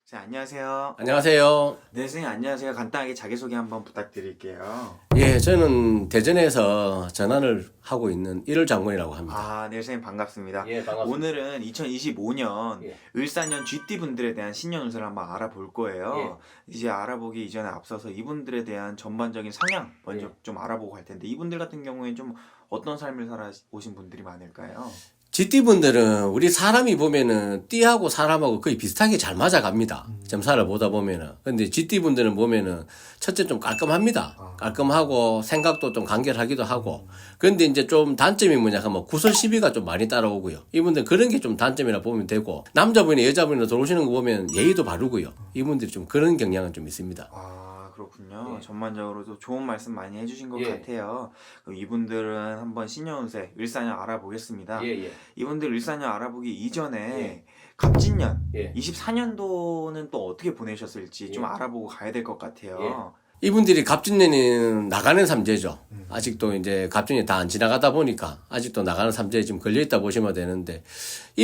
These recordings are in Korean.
네, 안녕하세요. 안녕하세요. 네, 선생님 안녕하세요. 간단하게 자기소개 한번 부탁드릴게요. 예, 저는 대전에서 전환을 하고 있는 1월 장군이라고 합니다. 아, 네, 선생님 반갑습니다. 예, 반갑습니다. 오늘은 2025년 예. 을사년 GT 분들에 대한 신년 운세를 한번 알아볼 거예요. 이제 알아보기 이전에 앞서서 이분들에 대한 전반적인 성향 먼저 좀 알아보고 갈 텐데 이분들 같은 경우에 좀 어떤 삶을 살아오신 분들이 많을까요? GT분들은 우리 사람이 보면은 띠하고 사람하고 거의 비슷하게 잘 맞아갑니다. 점사를 보다 보면은. 근데 GT분들은 보면은 첫째 좀 깔끔합니다. 깔끔하고 생각도 좀 간결하기도 하고. 근데 이제 좀 단점이 뭐냐 하면 구설 시비가 좀 많이 따라오고요. 이분들은 그런 게 좀 단점이라 보면 되고. 남자분이나 여자분이나 들어오시는 거 보면 예의도 바르고요. 이분들이 좀 그런 경향은 좀 있습니다. 아, 그렇군요. 전반적으로도 좋은 말씀 많이 해주신 것 같아요. 그럼 이분들은 한번 신년 운세 을사년 알아보겠습니다. 이분들 을사년 알아보기 이전에 갑진년 24년도는 또 어떻게 보내셨을지 좀 알아보고 가야 될 것 같아요. 이분들이 갑진년은 나가는 삼재죠. 아직도 이제 갑진이 다 안 지나가다 보니까 아직도 나가는 삼재에 지금 걸려있다 보시면 되는데,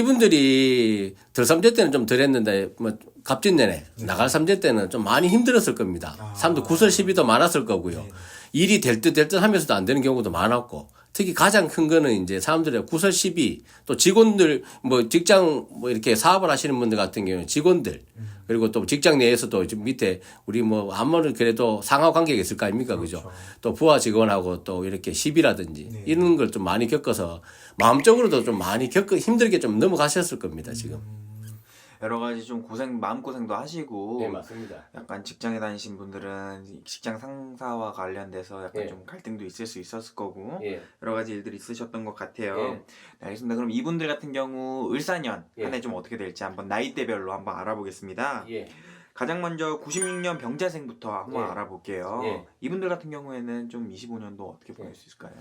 이분들이 들삼재 때는 좀 덜 했는데, 뭐, 갑진년에 나갈 삼재 때는 좀 많이 힘들었을 겁니다. 사람도 구설 시비도 많았을 거고요. 일이 될 듯 하면서도 안 되는 경우도 많았고, 특히 가장 큰 거는 이제 사람들의 구설 시비, 또 직원들, 뭐 직장, 뭐 이렇게 사업을 하시는 분들 같은 경우는 직원들, 그리고 또 직장 내에서도 지금 밑에 우리 뭐 아무리 그래도 상하 관계가 있을 거 아닙니까? 그죠? 또 부하 직원하고 또 이렇게 시비라든지 이런 걸 좀 많이 겪어서 마음적으로도 좀 많이 힘들게 좀 넘어가셨을 겁니다, 지금. 여러 가지 좀 마음고생도 하시고. 네, 맞습니다. 약간 직장에 다니신 분들은 직장 상사와 관련돼서 약간 좀 갈등도 있을 수 있었을 거고. 여러 가지 일들이 있으셨던 것 같아요. 네, 알겠습니다. 그럼 이분들 같은 경우 을사년 한 해 좀 어떻게 될지 한번 나이대별로 한번 알아보겠습니다. 가장 먼저 96년 병자생부터 한번 알아볼게요. 이분들 같은 경우에는 좀 25년도 어떻게 보낼 수 있을까요?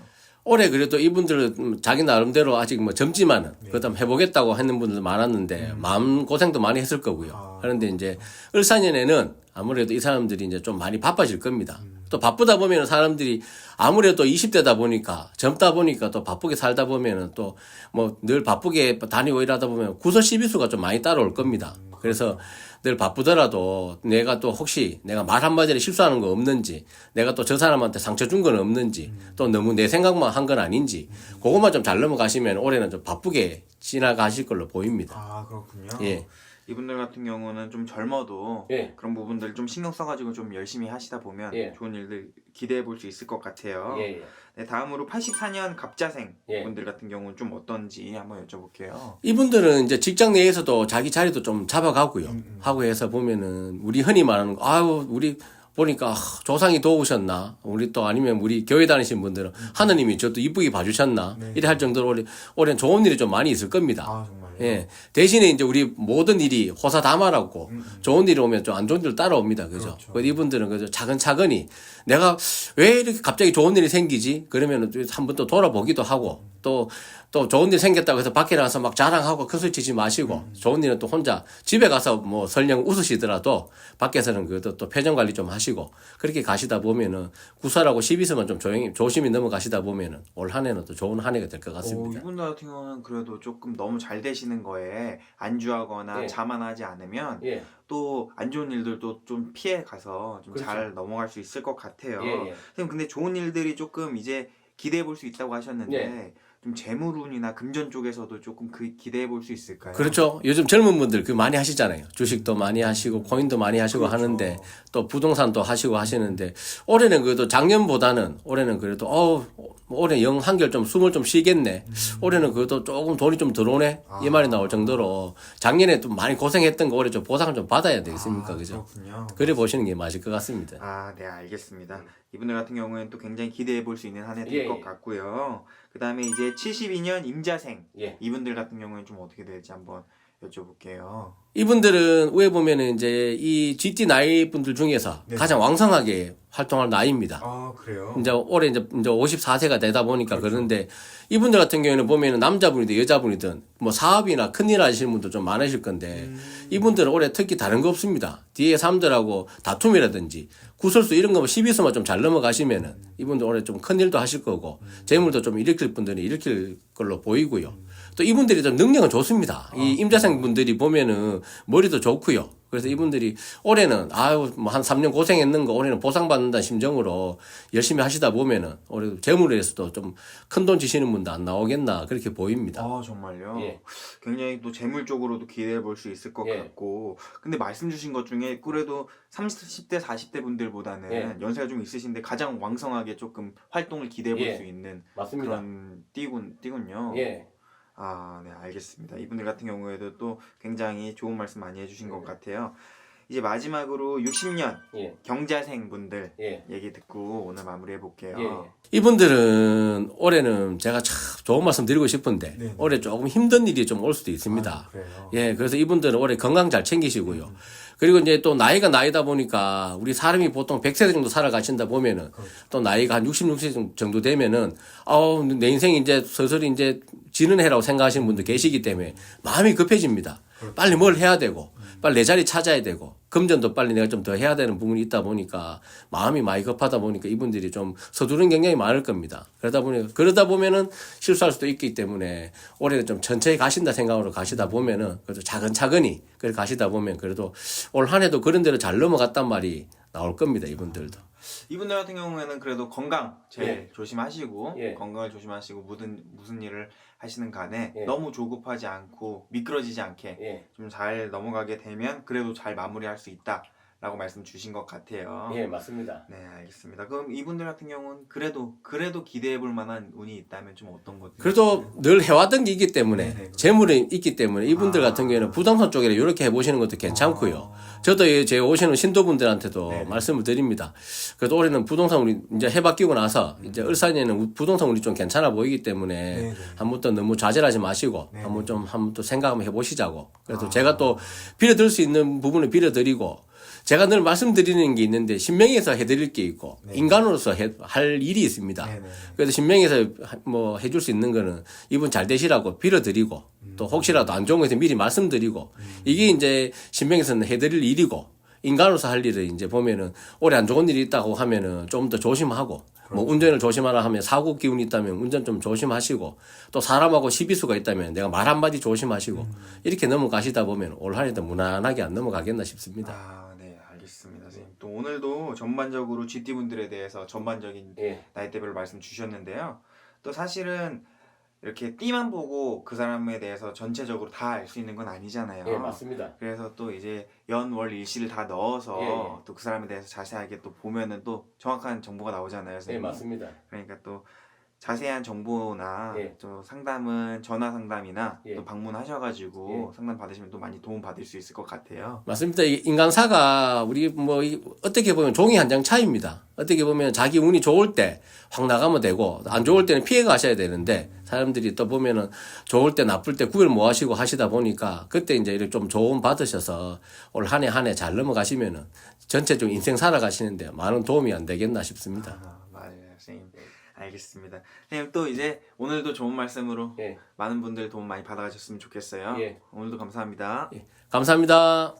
올해 그래도 이분들은 자기 나름대로 아직 뭐 젊지만은 그다음 해보겠다고 하는 분들도 많았는데 마음 고생도 많이 했을 거고요. 그런데 이제 을사년에는 아무래도 이 사람들이 이제 좀 많이 바빠질 겁니다. 또 바쁘다 보면은 사람들이 아무래도 20대다 보니까 젊다 보니까 또 바쁘게 살다 보면은 또 뭐 늘 바쁘게 다니고 일하다 보면 구설 시비수가 좀 많이 따라올 겁니다. 그래서 늘 바쁘더라도 내가 또 혹시 내가 말 한마디를 실수하는 거 없는지, 내가 또 저 사람한테 상처 준 건 없는지, 또 너무 내 생각만 한 건 아닌지, 그것만 좀 잘 넘어가시면 올해는 좀 바쁘게 지나가실 걸로 보입니다. 아, 그렇군요. 예. 이분들 같은 경우는 좀 젊어도 그런 부분들 좀 신경 써가지고 좀 열심히 하시다 보면 좋은 일들 기대해 볼 수 있을 것 같아요. 네, 다음으로 84년 갑자생 분들 같은 경우는 좀 어떤지 한번 여쭤볼게요. 이분들은 이제 직장 내에서도 자기 자리도 좀 잡아가고요. 하고 해서 보면은 우리 흔히 말하는 거, 아유, 우리 보니까 조상이 도우셨나? 우리 또 아니면 우리 교회 다니신 분들은 하느님이 저도 이쁘게 봐주셨나? 이래 할 정도로 올해는 좋은 일이 좀 많이 있을 겁니다. 아, 정말요? 예. 대신에 이제 우리 모든 일이 호사다마라고 좋은 일이 오면 좀 안 좋은 일 따라옵니다. 그죠? 그래서 이분들은 그저 차근차근히 내가 왜 이렇게 갑자기 좋은 일이 생기지? 그러면은 한번 또 돌아보기도 하고 또 좋은 일 생겼다고 해서 밖에 나가서 막 자랑하고 큰소리 치지 마시고 좋은 일은 또 혼자 집에 가서 뭐 설령 웃으시더라도 밖에서는 그래도 또 표정 관리 좀 하시고 그렇게 가시다 보면은 구설하고 시비서만 좀 조심히 넘어가시다 보면은 올 한 해는 또 좋은 한 해가 될 것 같습니다. 이분들 같은 경우는 그래도 조금 너무 잘 되시는 거에 안주하거나 자만하지 않으면 또 안 좋은 일들도 좀 피해 가서 좀 잘 넘어갈 수 있을 것 같아요. 선생님, 근데 좋은 일들이 조금 이제 기대해 볼 수 있다고 하셨는데 좀 재물운이나 금전 쪽에서도 조금 기대해 볼 수 있을까요? 그렇죠. 요즘 젊은 분들 그 많이 하시잖아요. 주식도 많이 하시고 코인도 많이 하시고 하는데 또 부동산도 하시고 하시는데 올해는 그래도 작년보다는 올해는 그래도 올해 영 한결 좀 숨을 좀 쉬겠네. 올해는 그래도 조금 돈이 좀 들어오네. 이 말이 나올 정도로 작년에 좀 많이 고생했던 거 올해 좀 보상을 좀 받아야 되겠습니까? 그죠? 그렇군요. 그래 보시는 게 맞을 것 같습니다. 아, 네, 알겠습니다. 이분들 같은 경우에는 또 굉장히 기대해 볼 수 있는 한 해 될 것 같고요. 그 다음에 이제 72년 임자생 이분들 같은 경우에는 좀 어떻게 될지 한번 여쭤볼게요. 이분들은 왜 보면은 이제 이 GT 나이 분들 중에서 가장 왕성하게 활동할 나이입니다. 아, 그래요? 이제 올해 이제 54세가 되다 보니까 그런데 이분들 같은 경우에는 보면은 남자분이든 여자분이든 뭐 사업이나 큰일 하시는 분들 좀 많으실 건데 이분들은 올해 특히 다른 거 없습니다. 뒤에 사람들하고 다툼이라든지 구설수 이런 거 시비수만 좀 잘 넘어가시면은 이분들 올해 좀 큰일도 하실 거고 재물도 좀 일으킬 분들이 일으킬 걸로 보이고요. 또 이분들이 좀 능력은 좋습니다. 이 임자생 분들이 보면은 머리도 좋고요. 그래서 이분들이 올해는 아유 뭐 한 3년 고생했는 거 올해는 보상받는다는 심정으로 열심히 하시다 보면은 올해 재물에서도 좀 큰 돈 지시는 분도 안 나오겠나 그렇게 보입니다. 아 정말요? 예. 굉장히 또 재물 쪽으로도 기대해 볼 수 있을 것 예. 같고 근데 말씀 주신 것 중에 그래도 30대 40대 분들보다는 예. 연세가 좀 있으신데 가장 왕성하게 조금 활동을 기대해 볼 예. 수 있는 맞습니다. 그런 띠군요. 예. 아, 네, 알겠습니다. 이분들 같은 경우에도 또 굉장히 좋은 말씀 많이 해주신 것 같아요. 이제 마지막으로 60년 예. 경자생 분들 예. 얘기 듣고 오늘 마무리해 볼게요. 예. 이분들은 올해는 제가 참 좋은 말씀 드리고 싶은데 네네. 올해 조금 힘든 일이 좀 올 수도 있습니다. 아, 그래요? 예, 그래서 이분들은 올해 건강 잘 챙기시고요. 그리고 이제 또 나이가 나이다 보니까 우리 사람이 보통 100세 정도 살아가신다 보면은 또 나이가 한 66세 정도 되면은 내 인생이 이제 서서히 이제 지는 해라고 생각하시는 분들 계시기 때문에 마음이 급해집니다. 빨리 뭘 해야 되고 빨리 내 자리 찾아야 되고 금전도 빨리 내가 좀 더 해야 되는 부분이 있다 보니까 마음이 많이 급하다 보니까 이분들이 좀 서두른 경향이 많을 겁니다. 그러다 보면은 실수할 수도 있기 때문에 올해는 좀 천천히 가신다 생각으로 가시다 보면은 그래도 차근차근히 그렇게 가시다 보면 그래도 올 한 해도 그런 대로 잘 넘어갔단 말이 나올 겁니다. 이분들도. 이분들 같은 경우에는 그래도 건강 제일 예. 조심하시고 예. 건강을 조심하시고 무슨 일을 하시는 간에 예. 너무 조급하지 않고 미끄러지지 않게 예. 좀 잘 넘어가게 되면 그래도 잘 마무리할 수 있다라고 말씀 주신 것 같아요. 예, 맞습니다. 네, 알겠습니다. 그럼 이분들 같은 경우는 그래도 기대해 볼 만한 운이 있다면 좀 어떤 것들? 그래도 늘 해왔던 게 있기 때문에 네네. 재물이 있기 때문에 이분들 같은 경우에는 부동산 쪽에 이렇게 해보시는 것도 괜찮고요. 저도 제 오시는 신도분들한테도 네네. 말씀을 드립니다. 그래도 올해는 부동산 우리 이제 해 바뀌고 나서 이제 을사년에는 부동산 운이 좀 괜찮아 보이기 때문에 네네. 한번 또 너무 좌절하지 마시고 네네. 한번 또 생각 한번 해보시자고. 그래서 제가 또 빌어드릴 수 있는 부분을 빌어드리고 제가 늘 말씀드리는 게 있는데 신명에서 해드릴 게 있고 인간으로서 할 일이 있습니다. 네네. 그래서 신명에서 뭐 해줄 수 있는 거는 이분 잘 되시라고 빌어드리고 또 혹시라도 안 좋은 것에 미리 말씀드리고 이게 이제 신명에서는 해드릴 일이고 인간으로서 할 일을 이제 보면은 올해 안 좋은 일이 있다고 하면은 좀 더 조심하고 뭐 운전을 조심하라 하면 사고 기운이 있다면 운전 좀 조심하시고 또 사람하고 시비수가 있다면 내가 말 한마디 조심하시고 이렇게 넘어가시다 보면 올 한 해도 무난하게 안 넘어가겠나 싶습니다. 아, 네, 알겠습니다. 선생님. 또 오늘도 전반적으로 GT 분들에 대해서 전반적인 예. 나이대별로 말씀 주셨는데요. 또 사실은 이렇게 띠만 보고 그 사람에 대해서 전체적으로 다 알 수 있는 건 아니잖아요. 예, 맞습니다. 그래서 또 이제 연, 월, 일시를 다 넣어서 예, 예. 또 그 사람에 대해서 자세하게 또 보면은 또 정확한 정보가 나오잖아요. 예, 선생님. 맞습니다. 그러니까 또 자세한 정보나 예. 또 상담은 전화 상담이나 예. 또 방문하셔가지고 상담 받으시면 또 많이 도움 받을 수 있을 것 같아요. 맞습니다. 이 인간사가 우리 어떻게 보면 종이 한 장 차이입니다. 어떻게 보면 자기 운이 좋을 때 확 나가면 되고 안 좋을 때는 피해 가셔야 되는데 사람들이 또 보면은 좋을 때 나쁠 때 구별 못 하시고 하시다 보니까 그때 이제 이렇게 좀 조언 받으셔서 올 한 해 잘 넘어가시면은 전체적인 인생 살아가시는데 많은 도움이 안 되겠나 싶습니다. 맞아요, 선생님. 알겠습니다. 선생님 또 이제 오늘도 좋은 말씀으로 예. 많은 분들 도움 많이 받아가셨으면 좋겠어요. 예. 오늘도 감사합니다. 예. 감사합니다.